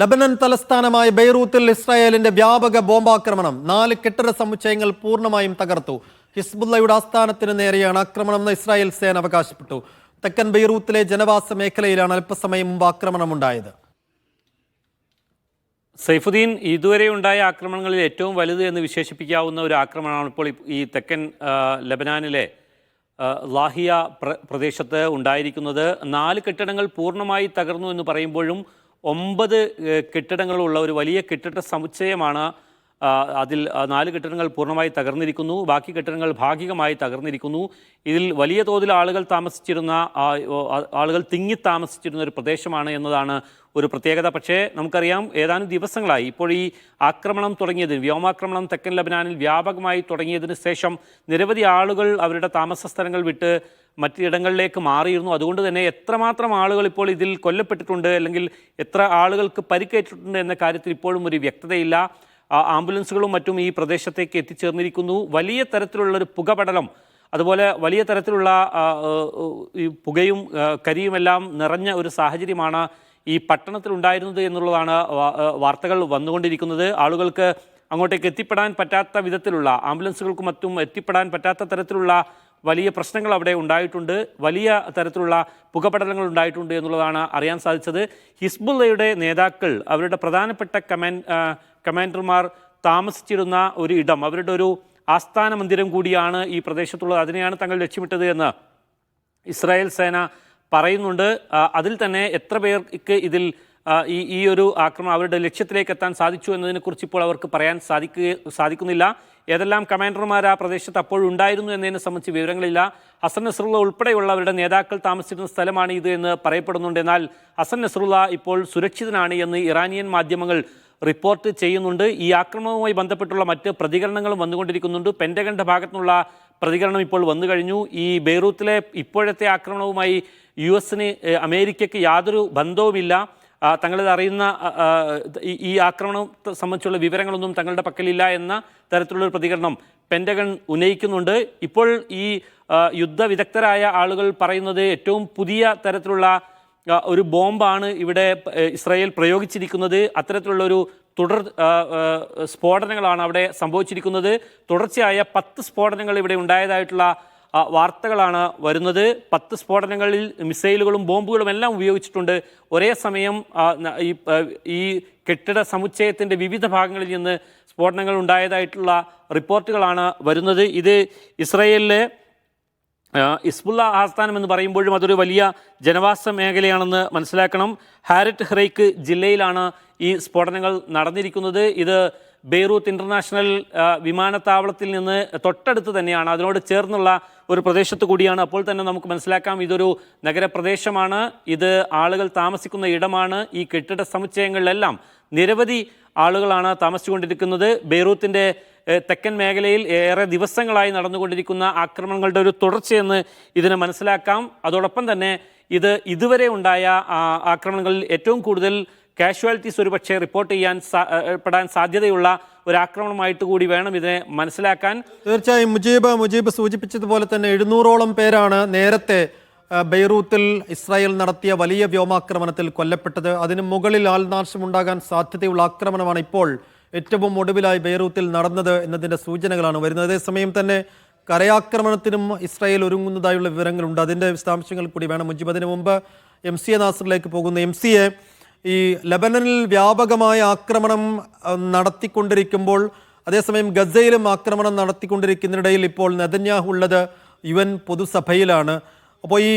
Lebanon തലസ്ഥാനമായ ബെയ്റൂത്തിൽ ഇസ്രായേലിന്റെ വ്യാപക ബോംബാക്രമണം 4 കെട്ടിട സമുച്ചയങ്ങൾ പൂർണ്ണമായും തകർത്തു. ഹിസ്ബുള്ളയുടെ ആസ്ഥാനത്തിന് നേരെയാണ് ആക്രമണമെന്ന് ഇസ്രായേൽ സേന അവകാശപ്പെട്ടു. തെക്കൻ ബെയ്റൂത്തിലെ ജനവാസ മേഖലയിലാണ് അല്പസമയം മുമ്പ് ആക്രമണമുണ്ടായത്. സൈഫുദ്ദീൻ, ഇതുവരെ ഉണ്ടായ ആക്രമണങ്ങളിൽ ഏറ്റവും വലുത് എന്ന് വിശേഷിപ്പിക്കാവുന്ന ഒരു ആക്രമണമാണ് ഇപ്പോൾ ഈ തെക്കൻ ലബനാനിലെ ലാഹിയ പ്രദേശത്ത് ഉണ്ടായിരിക്കുന്നത്. 4 കെട്ടിടങ്ങൾ പൂർണ്ണമായി തകർന്നു എന്ന് പറയുമ്പോഴും 9 കെട്ടിടങ്ങളുള്ള ഒരു വലിയ കെട്ടിട സമുച്ചയമാണ്. അതിൽ 4 കെട്ടിടങ്ങൾ പൂർണ്ണമായി തകർന്നിരിക്കുന്നു, ബാക്കി കെട്ടിടങ്ങൾ ഭാഗികമായി തകർന്നിരിക്കുന്നു. ഇതിൽ വലിയ തോതിൽ ആളുകൾ തിങ്ങി താമസിച്ചിരുന്ന ഒരു പ്രദേശമാണ് എന്നതാണ് ഒരു പ്രത്യേകത. പക്ഷേ നമുക്കറിയാം, ഏതാനും ദിവസങ്ങളായി ഇപ്പോൾ ഈ ആക്രമണം തുടങ്ങിയതിന്, വ്യോമാക്രമണം തെക്കൻ ലബനാനിൽ വ്യാപകമായി തുടങ്ങിയതിന് ശേഷം നിരവധി ആളുകൾ അവരുടെ താമസ സ്ഥലങ്ങൾ വിട്ട് മറ്റിടങ്ങളിലേക്ക് മാറിയിരുന്നു. അതുകൊണ്ട് തന്നെ എത്രമാത്രം ആളുകൾ ഇപ്പോൾ ഇതിൽ കൊല്ലപ്പെട്ടിട്ടുണ്ട്, അല്ലെങ്കിൽ എത്ര ആളുകൾക്ക് പരിക്കേറ്റിട്ടുണ്ട് എന്ന കാര്യത്തിൽ ഇപ്പോഴും ഒരു വ്യക്തതയില്ല. ആംബുലൻസുകളും മറ്റും ഈ പ്രദേശത്തേക്ക് എത്തിച്ചേർന്നിരിക്കുന്നു. വലിയ തരത്തിലുള്ളൊരു പുകപടലം, അതുപോലെ വലിയ തരത്തിലുള്ള ഈ പുകയും കരിയുമെല്ലാം നിറഞ്ഞ ഒരു സാഹചര്യമാണ് ഈ പട്ടണത്തിലുണ്ടായിരുന്നത് എന്നുള്ളതാണ് വാർത്തകൾ വന്നുകൊണ്ടിരിക്കുന്നത്. ആളുകൾക്ക് അങ്ങോട്ടേക്ക് എത്തിപ്പെടാൻ പറ്റാത്ത വിധത്തിലുള്ള, ആംബുലൻസുകൾക്കും മറ്റും എത്തിപ്പെടാൻ പറ്റാത്ത തരത്തിലുള്ള വലിയ പ്രശ്നങ്ങൾ അവിടെ ഉണ്ടായിട്ടുണ്ട്. വലിയ തരത്തിലുള്ള പുകപടലങ്ങൾ ഉണ്ടായിട്ടുണ്ട് എന്നുള്ളതാണ് അറിയാൻ സാധിച്ചത്. ഹിസ്ബുള്ളയുടെ നേതാക്കൾ, അവരുടെ പ്രധാനപ്പെട്ട കമാൻഡർമാർ താമസിച്ചിരുന്ന ഒരു ഇടം, അവരുടെ ഒരു ആസ്ഥാന മന്ദിരം കൂടിയാണ് ഈ പ്രദേശത്തുള്ളത്. അതിനെയാണ് തങ്ങൾ ലക്ഷ്യമിട്ടത് എന്ന് ഇസ്രായേൽ സേന പറയുന്നുണ്ട്. അതിൽ തന്നെ എത്ര പേർക്ക് ഇതിൽ ഈ ഒരു ആക്രമണം അവരുടെ ലക്ഷ്യത്തിലേക്ക് എത്താൻ സാധിച്ചു എന്നതിനെക്കുറിച്ച് ഇപ്പോൾ അവർക്ക് പറയാൻ സാധിക്കുന്നില്ല. ഏതെല്ലാം കമാൻഡർമാർ ആ പ്രദേശത്ത് അപ്പോഴുണ്ടായിരുന്നു എന്നതിനെ സംബന്ധിച്ച് വിവരങ്ങളില്ല. ഹസൻ നസ്രുള്ള ഉൾപ്പെടെയുള്ളവരുടെ നേതാക്കൾ താമസിച്ചിരുന്ന സ്ഥലമാണ് ഇത് എന്ന് പറയപ്പെടുന്നുണ്ട്. എന്നാൽ ഹസൻ നസ്രുള്ള ഇപ്പോൾ സുരക്ഷിതനാണ് എന്ന് ഇറാനിയൻ മാധ്യമങ്ങൾ റിപ്പോർട്ട് ചെയ്യുന്നുണ്ട്. ഈ ആക്രമണവുമായി ബന്ധപ്പെട്ടുള്ള മറ്റ് പ്രതികരണങ്ങളും വന്നുകൊണ്ടിരിക്കുന്നുണ്ട്. പെൻറ്റഗണിൻ്റെ ഭാഗത്തുനിന്നുള്ള പ്രതികരണം ഇപ്പോൾ വന്നു കഴിഞ്ഞു. ഈ ബെയ്റൂത്തിലെ ഇപ്പോഴത്തെ ആക്രമണവുമായി അമേരിക്കയ്ക്ക് യാതൊരു ബന്ധവുമില്ല. തങ്ങളിത് അറിയുന്ന ഈ ആക്രമണത്തെ സംബന്ധിച്ചുള്ള വിവരങ്ങളൊന്നും തങ്ങളുടെ പക്കലില്ല എന്ന തരത്തിലുള്ളൊരു പ്രതികരണം പെൻറ്റഗൺ ഉന്നയിക്കുന്നുണ്ട്. ഇപ്പോൾ ഈ യുദ്ധവിദഗ്ധരായ ആളുകൾ പറയുന്നത് ഏറ്റവും പുതിയ തരത്തിലുള്ള ഒരു ബോംബാണ് ഇവിടെ ഇസ്രായേൽ പ്രയോഗിച്ചിരിക്കുന്നത്. അത്തരത്തിലുള്ളൊരു തുടർ സ്ഫോടനങ്ങളാണ് അവിടെ സംഭവിച്ചിരിക്കുന്നത്. തുടർച്ചയായ 10 സ്ഫോടനങ്ങൾ ഇവിടെ ഉണ്ടായതായിട്ടുള്ള വാർത്തകളാണ് വരുന്നത്. 10 സ്ഫോടനങ്ങളിൽ മിസൈലുകളും ബോംബുകളും എല്ലാം ഉപയോഗിച്ചിട്ടുണ്ട്. ഒരേ സമയം ഈ കെട്ടിട സമുച്ചയത്തിൻ്റെ വിവിധ ഭാഗങ്ങളിൽ നിന്ന് സ്ഫോടനങ്ങൾ ഉണ്ടായതായിട്ടുള്ള റിപ്പോർട്ടുകളാണ് വരുന്നത്. ഇത് ഇസ്രായേലിലെ ഹിസ്ബുള്ള ആസ്ഥാനം എന്ന് പറയുമ്പോഴും അതൊരു വലിയ ജനവാസ മേഖലയാണെന്ന് മനസ്സിലാക്കണം. ഹാരറ്റ് ഹ്റൈക്ക് ജില്ലയിലാണ് ഈ സ്ഫോടനങ്ങൾ നടന്നിരിക്കുന്നത്. ഇത് ബെയ്റൂത്ത് ഇൻ്റർനാഷണൽ വിമാനത്താവളത്തിൽ നിന്ന് തൊട്ടടുത്ത് തന്നെയാണ്, അതിനോട് ചേർന്നുള്ള ഒരു പ്രദേശത്ത് കൂടിയാണ്. അപ്പോൾ തന്നെ നമുക്ക് മനസ്സിലാക്കാം, ഇതൊരു നഗരപ്രദേശമാണ്, ഇത് ആളുകൾ താമസിക്കുന്ന ഇടമാണ്. ഈ കെട്ടിട സമുച്ചയങ്ങളിലെല്ലാം നിരവധി ആളുകളാണ് താമസിച്ചുകൊണ്ടിരിക്കുന്നത്. ബെയ്റൂത്തിൻ്റെ തെക്കൻ മേഖലയിൽ ഏറെ ദിവസങ്ങളായി നടന്നുകൊണ്ടിരിക്കുന്ന ആക്രമണങ്ങളുടെ ഒരു തുടർച്ചയെന്ന് ഇതിനെ മനസ്സിലാക്കാം. അതോടൊപ്പം തന്നെ ഇതുവരെ ഉണ്ടായ ആക്രമണങ്ങളിൽ ഏറ്റവും കൂടുതൽ കാഷ്വാലിറ്റീസ് ഒരുപക്ഷെ റിപ്പോർട്ട് പെടാൻ സാധ്യതയുള്ള ഒരു ആക്രമണമായിട്ട് കൂടി വേണം ഇതിനെ മനസ്സിലാക്കാൻ. തീർച്ചയായും മുജീബ് സൂചിപ്പിച്ചതുപോലെ തന്നെ 700ഓളം പേരാണ് നേരത്തെ ബെയ്റൂത്തിൽ ഇസ്രായേൽ നടത്തിയ വലിയ വ്യോമാക്രമണത്തിൽ കൊല്ലപ്പെട്ടത്. അതിന് മുകളിൽ ആൾനാശമുണ്ടാകാൻ സാധ്യതയുള്ള ആക്രമണമാണ് ഇപ്പോൾ ഏറ്റവും ഒടുവിലായി ബെയ്റൂത്തിൽ നടന്നത് എന്നതിൻ്റെ സൂചനകളാണ് വരുന്നത്. അതേസമയം തന്നെ കരയാക്രമണത്തിനും ഇസ്രായേൽ ഒരുങ്ങുന്നതായുള്ള വിവരങ്ങളുണ്ട്. അതിൻ്റെ വിശദാംശങ്ങൾ കൂടി വേണം മുജീബ്. അതിനു മുമ്പ് MCA നാസറിലേക്ക് പോകുന്നു. MCA, ഈ ലബനനിൽ വ്യാപകമായ ആക്രമണം നടത്തിക്കൊണ്ടിരിക്കുമ്പോൾ അതേസമയം ഗസയിലും ആക്രമണം നടത്തിക്കൊണ്ടിരിക്കുന്നതിനിടയിൽ ഇപ്പോൾ നെതന്യാഹു ഉള്ളത് UN പൊതുസഭയിലാണ്. അപ്പോൾ ഈ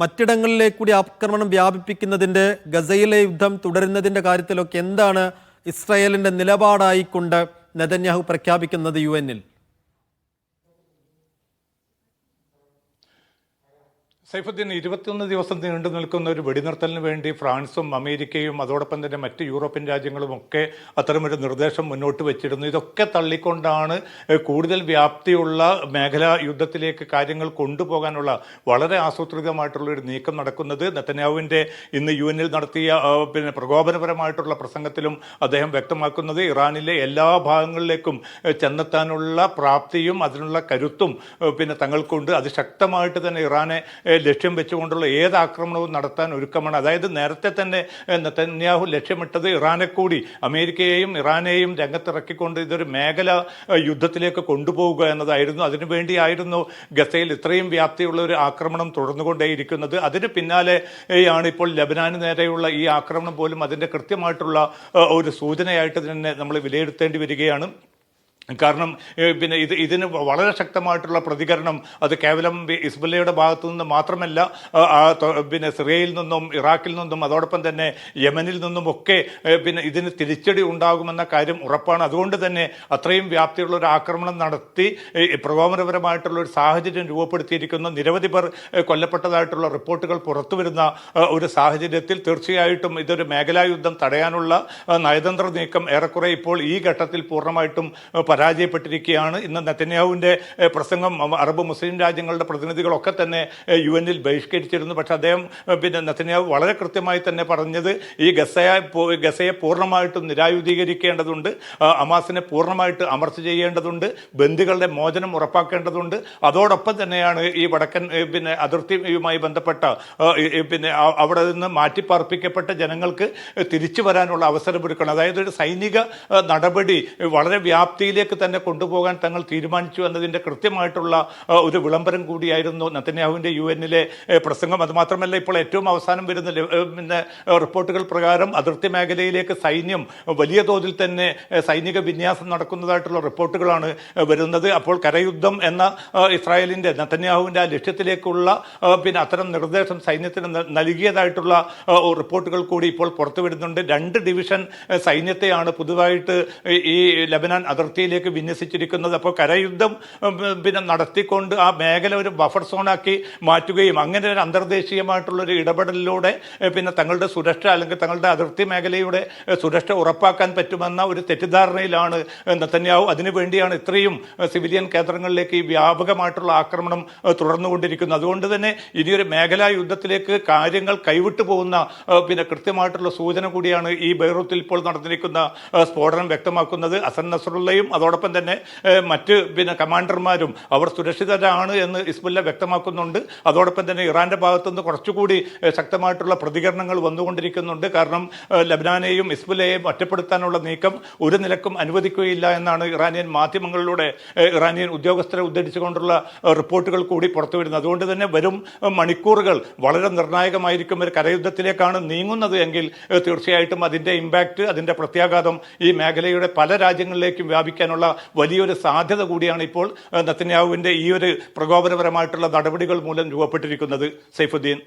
മറ്റിടങ്ങളിലേക്ക് കൂടി ആക്രമണം വ്യാപിപ്പിക്കുന്നതിൻ്റെ, ഗസയിലെ യുദ്ധം തുടരുന്നതിൻ്റെ കാര്യത്തിലൊക്കെ എന്താണ് ഇസ്രായേലിൻ്റെ നിലപാടായിക്കൊണ്ട് നെതന്യാഹു പ്രഖ്യാപിക്കുന്നത് UN-ൽ? സൈഫുദ്ദീൻ, 21 ദിവസം നീണ്ടു നിൽക്കുന്ന ഒരു വെടിനിർത്തലിന് വേണ്ടി ഫ്രാൻസും അമേരിക്കയും അതോടൊപ്പം തന്നെ മറ്റ് യൂറോപ്യൻ രാജ്യങ്ങളും ഒക്കെ അത്തരമൊരു നിർദ്ദേശം മുന്നോട്ട് വെച്ചിരുന്നു. ഇതൊക്കെ തള്ളിക്കൊണ്ടാണ് കൂടുതൽ വ്യാപ്തിയുള്ള മേഖലാ യുദ്ധത്തിലേക്ക് കാര്യങ്ങൾ കൊണ്ടുപോകാനുള്ള വളരെ ആസൂത്രിതമായിട്ടുള്ള ഒരു നീക്കം നടക്കുന്നത്. നെതന്യാഹുവിൻ്റെ ഇന്ന് UN-ൽ നടത്തിയ പ്രകോപനപരമായിട്ടുള്ള പ്രസംഗത്തിലും അദ്ദേഹം വ്യക്തമാക്കുന്നത് ഇറാനിലെ എല്ലാ ഭാഗങ്ങളിലേക്കും ചെന്നെത്താനുള്ള പ്രാപ്തിയും അതിനുള്ള കരുത്തും തങ്ങൾക്കുണ്ട്. അതിശക്തമായിട്ട് തന്നെ ഇറാനെ ലക്ഷ്യം വെച്ചുകൊണ്ടുള്ള ഏത് ആക്രമണവും നടത്താൻ ഒരുക്കമാണ്. അതായത് നേരത്തെ തന്നെ നെതന്യാഹു ലക്ഷ്യമിട്ടത് ഇറാനെ കൂടി, അമേരിക്കയെയും ഇറാനെയും രംഗത്തിറക്കിക്കൊണ്ട് ഇതൊരു മേഖല യുദ്ധത്തിലേക്ക് കൊണ്ടുപോവുക എന്നതായിരുന്നു. അതിനുവേണ്ടിയായിരുന്നു ഗസയിൽ ഇത്രയും വ്യാപ്തിയുള്ള ഒരു ആക്രമണം തുടർന്നുകൊണ്ടേയിരിക്കുന്നത്. അതിന് പിന്നാലെയാണ് ഇപ്പോൾ ലബനാന് നേരെയുള്ള ഈ ആക്രമണം പോലും അതിൻ്റെ കൃത്യമായിട്ടുള്ള ഒരു സൂചനയായിട്ട് തന്നെ നമ്മൾ വിലയിരുത്തേണ്ടി വരികയാണ്. കാരണം പിന്നെ ഇതിന് വളരെ ശക്തമായിട്ടുള്ള പ്രതികരണം അത് കേവലം ഹിസ്ബുല്ലയുടെ ഭാഗത്തു നിന്ന് മാത്രമല്ല, പിന്നെ സിറിയയിൽ നിന്നും ഇറാഖിൽ നിന്നും അതോടൊപ്പം തന്നെ യമനിൽ നിന്നുമൊക്കെ പിന്നെ ഇതിന് തിരിച്ചടി ഉണ്ടാകുമെന്ന കാര്യം ഉറപ്പാണ്. അതുകൊണ്ട് തന്നെ അത്രയും വ്യാപ്തിയുള്ള ഒരു ആക്രമണം നടത്തി പ്രകോപനപരമായിട്ടുള്ള ഒരു സാഹചര്യം രൂപപ്പെടുത്തിയിരിക്കുന്നു. നിരവധി പേർ കൊല്ലപ്പെട്ടതായിട്ടുള്ള റിപ്പോർട്ടുകൾ പുറത്തു വരുന്ന ഒരു സാഹചര്യത്തിൽ തീർച്ചയായിട്ടും ഇതൊരു മേഖലാ യുദ്ധം തടയാനുള്ള നയതന്ത്ര നീക്കം ഏറെക്കുറെ ഇപ്പോൾ ഈ ഘട്ടത്തിൽ പൂർണ്ണമായിട്ടും പരാജയപ്പെട്ടിരിക്കുകയാണ്. ഇന്ന് നെതന്യാഹുവിൻ്റെ പ്രസംഗം അറബ് മുസ്ലിം രാജ്യങ്ങളുടെ പ്രതിനിധികളൊക്കെ തന്നെ UN-ൽ ബഹിഷ്കരിച്ചിരുന്നു. പക്ഷെ അദ്ദേഹം പിന്നെ നെതന്യാഹു വളരെ കൃത്യമായി തന്നെ പറഞ്ഞത് ഈ ഗസയെ പൂർണ്ണമായിട്ടും നിരായുധീകരിക്കേണ്ടതുണ്ട്, ഹമാസിനെ പൂർണ്ണമായിട്ട് അമർച്ച ചെയ്യേണ്ടതുണ്ട്, ബന്ദികളുടെ മോചനം ഉറപ്പാക്കേണ്ടതുണ്ട്. അതോടൊപ്പം തന്നെയാണ് ഈ വടക്കൻ പിന്നെ അതിർത്തിയുമായി ബന്ധപ്പെട്ട പിന്നെ അവിടെ നിന്ന് മാറ്റിപ്പാർപ്പിക്കപ്പെട്ട ജനങ്ങൾക്ക് തിരിച്ചു വരാനുള്ള അവസരമൊരുക്കണം. അതായത് ഒരു സൈനിക നടപടി വളരെ വ്യാപ്തിയിലേക്ക് തന്നെ കൊണ്ടുപോകാൻ തങ്ങൾ തീരുമാനിച്ചു എന്നതിൻ്റെ കൃത്യമായിട്ടുള്ള ഒരു വിളംബരം കൂടിയായിരുന്നു നെതന്യാഹുവിൻ്റെ UN-ലെ പ്രസംഗം. അതുമാത്രമല്ല, ഇപ്പോൾ ഏറ്റവും അവസാനം വരുന്ന പിന്നെ റിപ്പോർട്ടുകൾ പ്രകാരം അതിർത്തി മേഖലയിലേക്ക് സൈന്യം വലിയ തോതിൽ തന്നെ സൈനിക വിന്യാസം നടക്കുന്നതായിട്ടുള്ള റിപ്പോർട്ടുകളാണ് വരുന്നത്. അപ്പോൾ കരയുദ്ധം എന്ന ഇസ്രായേലിൻ്റെ നെതന്യാഹുവിൻ്റെ ആ ലക്ഷ്യത്തിലേക്കുള്ള പിന്നെ അത്തരം നിർദ്ദേശം സൈന്യത്തിന് നൽകിയതായിട്ടുള്ള റിപ്പോർട്ടുകൾ കൂടി ഇപ്പോൾ പുറത്തു വരുന്നുണ്ട്. 2 ഡിവിഷൻ സൈന്യത്തെയാണ് പുതുതായിട്ട് ഈ ലബനാൻ അതിർത്തിയിലേക്ക് വിന്യസിച്ചിരിക്കുന്നത്. അപ്പോൾ കരയുദ്ധം പിന്നെ നടത്തിക്കൊണ്ട് ആ മേഖല ഒരു ബഫർ സോണാക്കി മാറ്റുകയും അങ്ങനെ ഒരു അന്തർദേശീയമായിട്ടുള്ളൊരു ഇടപെടലിലൂടെ പിന്നെ തങ്ങളുടെ സുരക്ഷ അല്ലെങ്കിൽ തങ്ങളുടെ അതിർത്തി മേഖലയുടെ സുരക്ഷ ഉറപ്പാക്കാൻ പറ്റുമെന്ന ഒരു തെറ്റിദ്ധാരണയിലാണ് നെതന്യാഹു. അതിനുവേണ്ടിയാണ് ഇത്രയും സിവിലിയൻ കേന്ദ്രങ്ങളിലേക്ക് ഈ വ്യാപകമായിട്ടുള്ള ആക്രമണം തുടർന്നുകൊണ്ടിരിക്കുന്നത്. അതുകൊണ്ട് തന്നെ ഇനിയൊരു മേഖലാ യുദ്ധത്തിലേക്ക് കാര്യങ്ങൾ കൈവിട്ടു പോകുന്ന പിന്നെ കൃത്യമായിട്ടുള്ള സൂചന കൂടിയാണ് ഈ ബെയ്റൂത്തിൽ ഇപ്പോൾ നടന്നിരിക്കുന്ന സ്ഫോടനം വ്യക്തമാക്കുന്നത്. ഹസൻ നസ്രുള്ളയും അതോടൊപ്പം തന്നെ മറ്റ് പിന്നെ കമാൻഡർമാരും അവർ സുരക്ഷിതരാണ് എന്ന് ഹിസ്ബുല്ല വ്യക്തമാക്കുന്നുണ്ട്. അതോടൊപ്പം തന്നെ ഇറാന്റെ ഭാഗത്തുനിന്ന് കുറച്ചുകൂടി ശക്തമായിട്ടുള്ള പ്രതികരണങ്ങൾ വന്നുകൊണ്ടിരിക്കുന്നുണ്ട്. കാരണം ലബനാനെയും ഹിസ്ബുല്ലയെയും ഒറ്റപ്പെടുത്താനുള്ള നീക്കം ഒരു നിലക്കും അനുവദിക്കുകയില്ല എന്നാണ് ഇറാനിയൻ മാധ്യമങ്ങളിലൂടെ ഇറാനിയൻ ഉദ്യോഗസ്ഥരെ ഉദ്ധരിച്ചുകൊണ്ടുള്ള റിപ്പോർട്ടുകൾ കൂടി പുറത്തു വരുന്നത്. അതുകൊണ്ട് തന്നെ വരും മണിക്കൂറുകൾ വളരെ നിർണായകമായിരിക്കും. ഒരു കരയുദ്ധത്തിലേക്കാണ് നീങ്ങുന്നത് എങ്കിൽ തീർച്ചയായിട്ടും അതിൻ്റെ ഇമ്പാക്റ്റ്, അതിൻ്റെ പ്രത്യാഘാതം ഈ മേഖലയുടെ പല രാജ്യങ്ങളിലേക്കും വ്യാപിക്കാനുള്ള വലിയൊരു സാധ്യത കൂടിയാണ് ഇപ്പോൾ നെതന്യാഹുവിൻ്റെ ഈ ഒരു പ്രകോപനപരമായിട്ടുള്ള നടപടികൾ മൂലം രൂപപ്പെട്ടിരിക്കുന്നത്. സൈഫുദ്ദീൻ.